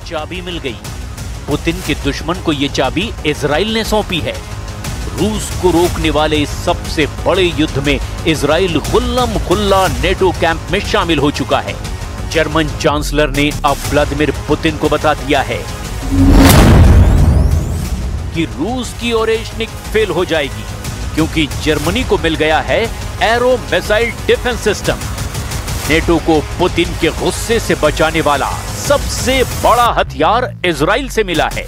चाबी मिल गई। पुतिन के दुश्मन को ये चाबी इजराइल ने सौंपी है। रूस को रोकने वाले इस सबसे बड़े युद्ध में इजराइल खुल्लम खुल्ला नेटो कैंप में शामिल हो चुका है। जर्मन चांसलर ने अब व्लादिमीर पुतिन को बता दिया है कि रूस की ओरेशनिक फेल हो जाएगी, क्योंकि जर्मनी को मिल गया है arrow missile defence system. NATO को पुतिन के गुस्से से बचाने वाला सबसे बड़ा हथियार इजराइल से मिला है।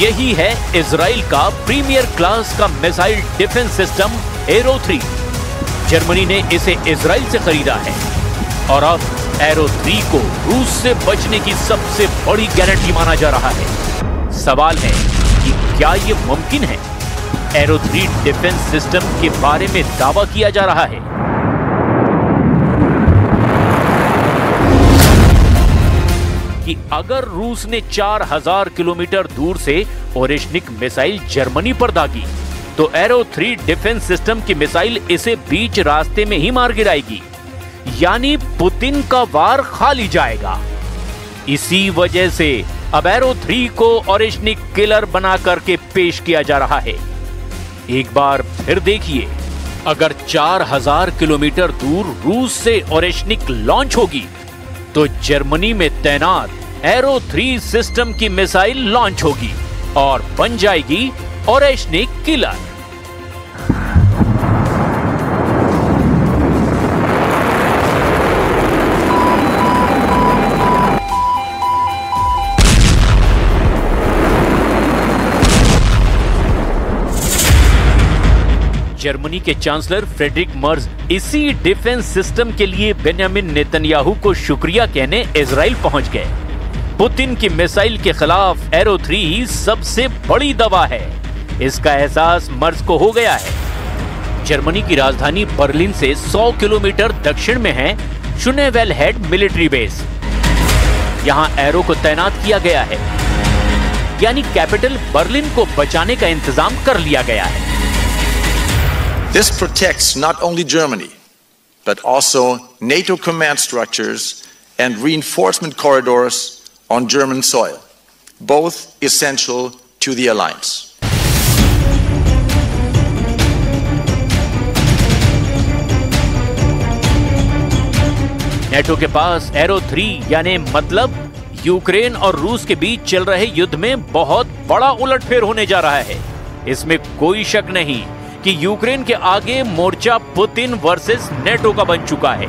यही है इजराइल का प्रीमियर क्लास का missile defence system arrow 3। Germany ने इसे इजराइल से खरीदा है और अब एरो 3 को रूस से बचने की सबसे बड़ी गारंटी माना जा रहा है। सवाल है कि क्या यह मुमकिन है? एरो 3 डिफेंस सिस्टम के बारे में दावा किया जा रहा है कि अगर रूस ने 4000 किलोमीटर दूर से ओरेशनिक मिसाइल जर्मनी पर दागी, तो एरो 3 डिफेंस सिस्टम की मिसाइल इसे बीच रास्ते में ही मार गिराएगी, यानी पुतिन का वार खाली जाएगा। इसी वजह से अब एरो 3 को ओरेशनिक किलर बना करके पेश किया जा रहा है। एक बार फिर देखिए, अगर 4000 किलोमीटर दूर रूस से ओरेशनिक लॉन्च होगी, तो जर्मनी में तैनात एरो 3 सिस्टम की मिसाइल लॉन्च होगी और बन जाएगी ओरेशनिक किलर। जर्मनी के चांसलर फ्रेडरिक मर्ज इसी डिफेंस सिस्टम के लिए बेंजामिन नेतन्याहू को शुक्रिया कहने इजराइल पहुंच गए। पुतिन की मिसाइल के खिलाफ एरो 3 ही सबसे बड़ी दवा है, इसका एहसास मर्ज को हो गया है। जर्मनी की राजधानी बर्लिन से 100 किलोमीटर दक्षिण में है शुनेवेलहेड मिलिट्री बेस। यहां एरो को तैनात किया गया है, यानी कैपिटल बर्लिन को बचाने का इंतजाम कर लिया गया है। This protects not only Germany, but also NATO command structures and reinforcement corridors on German soil, both essential to the alliance. NATO के पास एरो 3 यानी मतलब यूक्रेन और रूस के बीच चल रहे युद्ध में बहुत बड़ा उलटफेर होने जा रहा है। इसमें कोई शक नहीं कि यूक्रेन के आगे मोर्चा पुतिन वर्सेस नेटो का बन चुका है।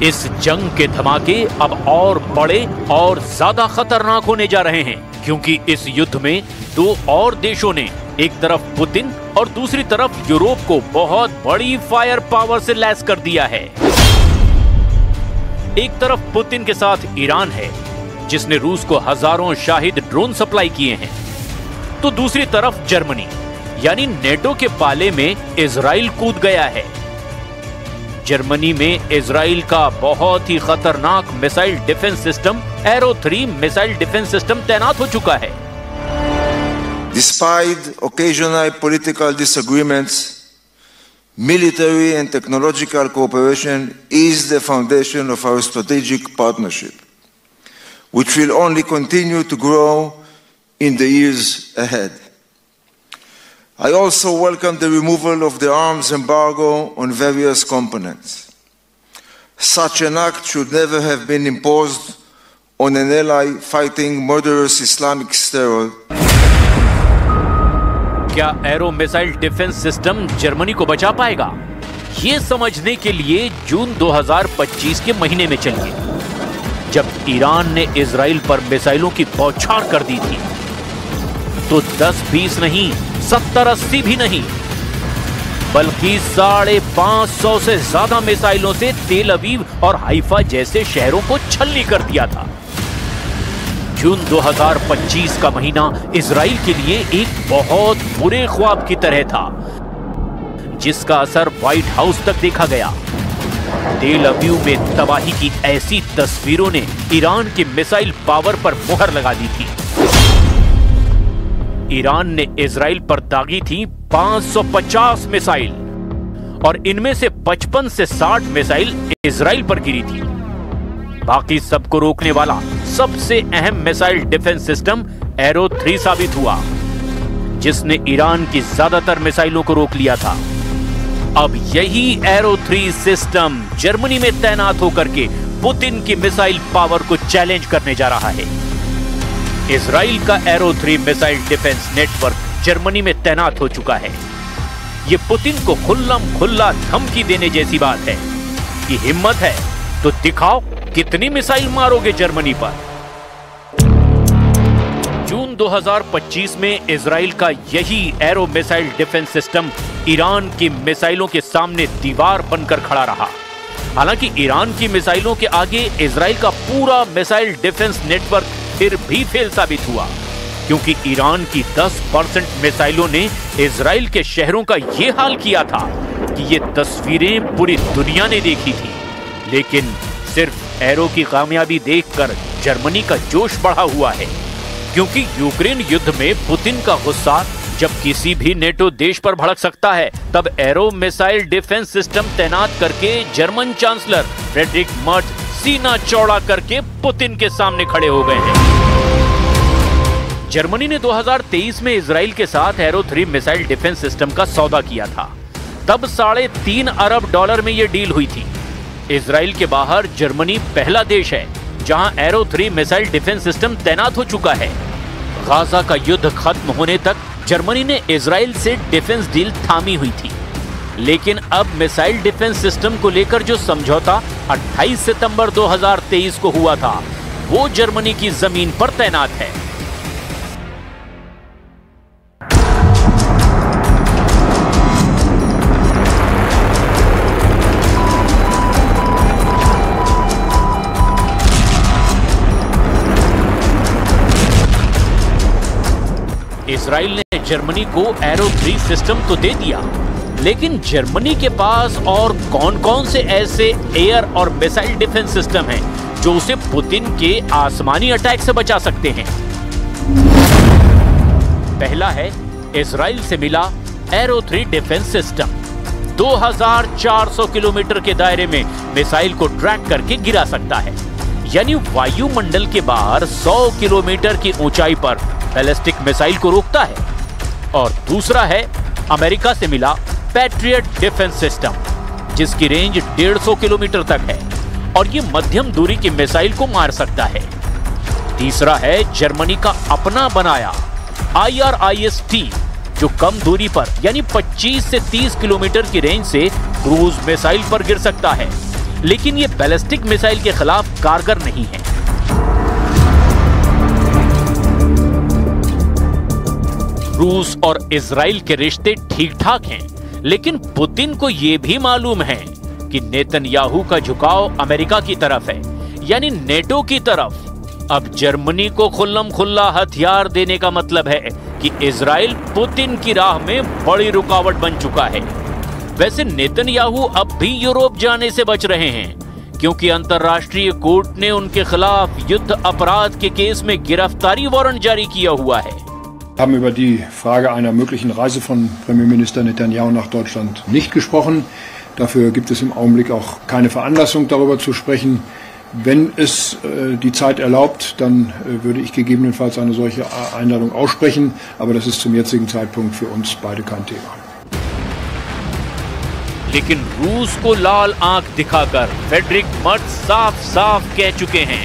इस जंग के धमाके अब और बड़े और ज्यादा खतरनाक होने जा रहे हैं, क्योंकि इस युद्ध में दो और देशों ने, एक तरफ पुतिन और दूसरी तरफ यूरोप को बहुत बड़ी फायर पावर से लैस कर दिया है। एक तरफ पुतिन के साथ ईरान है, जिसने रूस को हजारों शाहिद ड्रोन सप्लाई किए हैं, तो दूसरी तरफ जर्मनी यानी नेटो के पाले में इजराइल कूद गया है। जर्मनी में इजराइल का बहुत ही खतरनाक missile defence system arrow 3 missile defence system तैनात हो चुका है। Despite occasional political disagreements, military and technological cooperation is the foundation of our strategic partnership, which will only continue to grow in the years ahead. I also welcome the removal of the arms embargo on various components. Such an act should never have been imposed on an ally fighting murderous Islamic terror. क्या arrow missile defence system Germany को बचा पाएगा? ये समझने के लिए जून 2025 के महीने में चलिए, जब ईरान ने इजराइल पर मिसाइलों की बौछार कर दी थी, तो 10-20 नहीं, 70-80 भी नहीं, बल्कि 550 से ज्यादा मिसाइलों से तेल अवीव और हाइफा जैसे शहरों को छलनी कर दिया था। जून 2025 का महीना इजराइल के लिए एक बहुत बुरे ख्वाब की तरह था, जिसका असर व्हाइट हाउस तक देखा गया। तेल अवीव में तबाही की ऐसी तस्वीरों ने ईरान की मिसाइल पावर पर मुहर लगा दी थी। ईरान ने इजराइल पर दागी थी 550 मिसाइल और इनमें से 55 से 60 मिसाइल इजराइल पर गिरी थी। बाकी सबको रोकने वाला सबसे अहम मिसाइल डिफेंस सिस्टम एरो 3 साबित हुआ, जिसने ईरान की ज्यादातर मिसाइलों को रोक लिया था। अब यही एरो 3 सिस्टम जर्मनी में तैनात होकर के पुतिन की मिसाइल पावर को चैलेंज करने जा रहा है। इजराइल का arrow 3 missile defence network Germany में तैनात हो चुका है। यह पुतिन को खुल्लम खुल्ला धमकी देने जैसी बात है कि हिम्मत है तो दिखाओ कितनी मिसाइल मारोगे जर्मनी पर। जून 2025 में इजराइल का यही arrow missile defence system Iran की मिसाइलों के सामने दीवार बनकर खड़ा रहा। हालांकि ईरान की मिसाइलों के आगे इजराइल का पूरा मिसाइल डिफेंस नेटवर्क फिर भी फेल साबित हुआ, क्योंकि ईरान की 10% मिसाइलों ने इजराइल के शहरों का यह हाल किया था कि ये तस्वीरें पूरी दुनिया ने देखी थी। लेकिन सिर्फ एरो की कामयाबी देखकर जर्मनी का जोश बढ़ा हुआ है, क्योंकि यूक्रेन युद्ध में पुतिन का गुस्सा जब किसी भी नेटो देश पर भड़क सकता है, तब एरो मिसाइल डिफेंस सिस्टम तैनात करके जर्मन चांसलर फ्रेडरिक मर्ज सीना चौड़ा करके पुतिन के सामने खड़े हो गए हैं। जर्मनी ने 2023 में इजराइल के साथ एरो 3 मिसाइल डिफेंस सिस्टम का सौदा किया था। तब $3.5 अरब में यह डील हुई थी। इजराइल के बाहर जर्मनी पहला देश है जहां एरो 3 मिसाइल डिफेंस सिस्टम तैनात हो चुका है। गाजा का युद्ध खत्म होने तक जर्मनी ने इजराइल से डिफेंस डील थामी हुई थी, लेकिन अब मिसाइल डिफेंस सिस्टम को लेकर जो समझौता 28 सितंबर 2023 को हुआ था, वो जर्मनी की जमीन पर तैनात है। इजराइल ने जर्मनी को एरो 3 सिस्टम तो दे दिया, लेकिन जर्मनी के पास और कौन-कौन से ऐसे एयर और मिसाइल डिफेंस सिस्टम हैं जो उसे पुतिन के आसमानी अटैक से बचा सकते हैं। पहला है इजराइल से मिला एरो 3 डिफेंस सिस्टम। 2400 किलोमीटर के दायरे में मिसाइल को ट्रैक करके गिरा सकता है, यानी वायुमंडल के बाहर 100 किलोमीटर की ऊंचाई पर बैलिस्टिक मिसाइल को रोकता है। और दूसरा है अमेरिका से मिला पैट्रियट डिफेंस सिस्टम, जिसकी रेंज 150 किलोमीटर तक है और ये मध्यम दूरी की मिसाइल को मार सकता है। तीसरा है जर्मनी का अपना बनाया IRIS-T, जो कम दूरी पर यानी 25 से 30 किलोमीटर की रेंज से क्रूज मिसाइल पर गिर सकता है, लेकिन ये बैलिस्टिक मिसाइल के खिलाफ कारगर नहीं है। रूस और इजराइल के रिश्ते ठीक ठाक हैं, लेकिन पुतिन को यह भी मालूम है कि नेतन्याहू का झुकाव अमेरिका की तरफ है, यानी नेटो की तरफ। अब जर्मनी को खुल्लम खुल्ला हथियार देने का मतलब है कि इजराइल पुतिन की राह में बड़ी रुकावट बन चुका है। वैसे नेतन्याहू अब भी यूरोप जाने से बच रहे हैं, क्योंकि अंतर्राष्ट्रीय कोर्ट ने उनके खिलाफ युद्ध अपराध के केस में गिरफ्तारी वारंट जारी किया हुआ है। Wir haben über die Frage einer möglichen Reise von Premierminister Netanyahu nach Deutschland nicht gesprochen. Dafür gibt es im Augenblick auch keine Veranlassung, darüber zu sprechen. Wenn es die Zeit erlaubt, dann würde ich gegebenenfalls eine solche Einladung aussprechen. Aber das ist zum jetzigen Zeitpunkt für uns beide kein Thema. लेकिन रूस को लाल आंख दिखाकर Friedrich Merz साफ-साफ कह चुके हैं।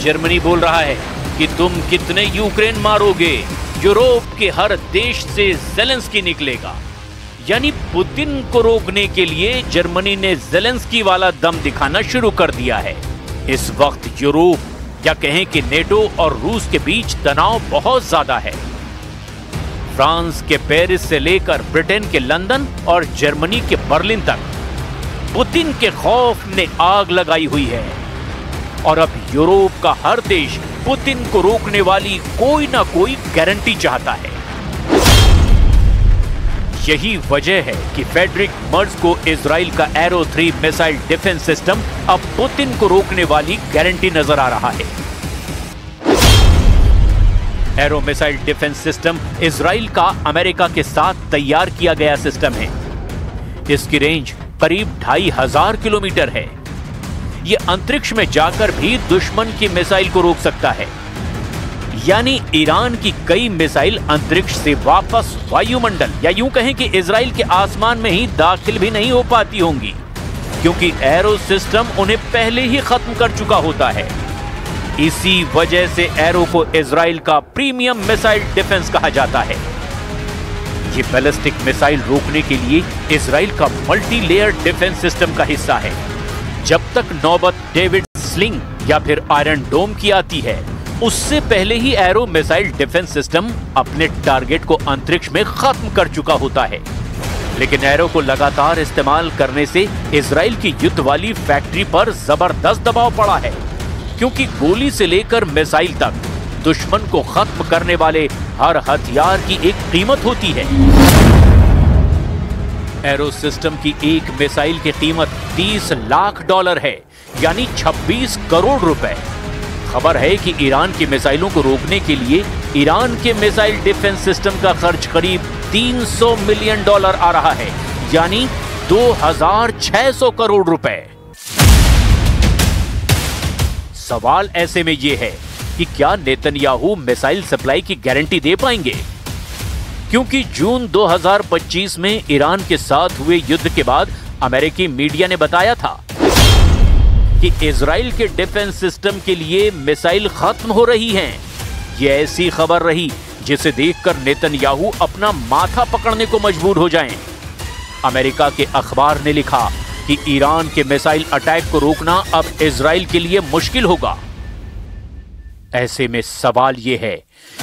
Germany बोल रहा है कि तुम कितने यूक्रेन मारोगे, यूरोप के हर देश से ज़ेलेंस्की निकलेगा। यानी पुतिन को रोकने के लिए जर्मनी ने ज़ेलेंस्की वाला दम दिखाना शुरू कर दिया है। इस वक्त यूरोप या कहें कि नेटो और रूस के बीच तनाव बहुत ज्यादा है। फ्रांस के पेरिस से लेकर ब्रिटेन के लंदन और जर्मनी के बर्लिन तक पुतिन के खौफ ने आग लगाई हुई है, और अब यूरोप का हर देश पुतिन को रोकने वाली कोई ना कोई गारंटी चाहता है। यही वजह है कि फ्रेडरिक मर्ज को इजराइल का एरो 3 मिसाइल डिफेंस सिस्टम अब पुतिन को रोकने वाली गारंटी नजर आ रहा है। Arrow missile defence system Israel का अमेरिका के साथ तैयार किया गया सिस्टम है। इसकी रेंज करीब 2500 किलोमीटर है। ये अंतरिक्ष में जाकर भी दुश्मन की मिसाइल को रोक सकता है। यानी ईरान की कई मिसाइल अंतरिक्ष से वापस वायुमंडल या यूं कहें कि इजराइल के आसमान में ही दाखिल भी नहीं हो पाती होंगी, क्योंकि एरो सिस्टम उन्हें पहले ही खत्म कर चुका होता है। इसी वजह से एरो को इजराइल का प्रीमियम मिसाइल डिफेंस कहा जाता है। ये बैलिस्टिक मिसाइल रोकने के लिए इजराइल का मल्टी लेयर डिफेंस सिस्टम का हिस्सा है। जब तक नौबत डेविड स्लिंग या फिर आयरन डोम की आती है, उससे पहले ही एरो मिसाइल डिफेंस सिस्टम अपने टारगेट को अंतरिक्ष में खत्म कर चुका होता है। लेकिन एरो को लगातार इस्तेमाल करने से इजराइल की युद्ध वाली फैक्ट्री पर जबरदस्त दबाव पड़ा है, क्योंकि गोली से लेकर मिसाइल तक दुश्मन को खत्म करने वाले हर हथियार की एक कीमत होती है। एरो सिस्टम की एक मिसाइल की कीमत $30 लाख है, यानी 26 करोड़ रुपए। खबर है कि ईरान की मिसाइलों को रोकने के लिए ईरान के मिसाइल डिफेंस सिस्टम का खर्च करीब $300 मिलियन आ रहा है, यानी 2600 करोड़ रुपए। सवाल ऐसे में यह है कि क्या नेतन्याहू मिसाइल सप्लाई की गारंटी दे पाएंगे? क्योंकि जून 2025 में ईरान के साथ हुए युद्ध के बाद अमेरिकी मीडिया ने बताया था कि इजराइल के डिफेंस सिस्टम के लिए मिसाइल खत्म हो रही हैं। यह ऐसी खबर रही जिसे देखकर नेतन्याहू अपना माथा पकड़ने को मजबूर हो जाएं। अमेरिका के अखबार ने लिखा कि ईरान के मिसाइल अटैक को रोकना अब इजराइल के लिए मुश्किल होगा। ऐसे में सवाल यह है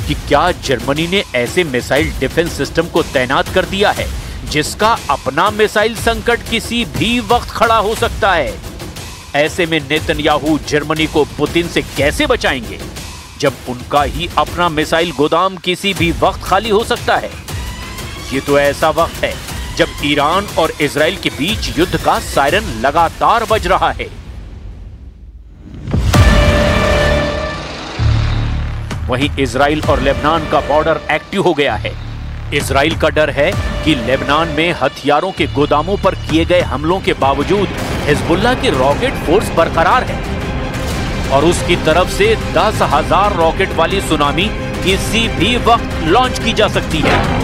कि क्या जर्मनी ने ऐसे मिसाइल डिफेंस सिस्टम को तैनात कर दिया है जिसका अपना मिसाइल संकट किसी भी वक्त खड़ा हो सकता है? ऐसे में नेतन्याहू जर्मनी को पुतिन से कैसे बचाएंगे जब उनका ही अपना मिसाइल गोदाम किसी भी वक्त खाली हो सकता है? ये तो ऐसा वक्त है जब ईरान और इजराइल के बीच युद्ध का सायरन लगातार बज रहा है। वहीं इजराइल और लेबनान का बॉर्डर एक्टिव हो गया है। इजराइल का डर है कि लेबनान में हथियारों के गोदामों पर किए गए हमलों के बावजूद हिजबुल्लाह की रॉकेट फोर्स बरकरार है और उसकी तरफ से 10,000 रॉकेट वाली सुनामी किसी भी वक्त लॉन्च की जा सकती है।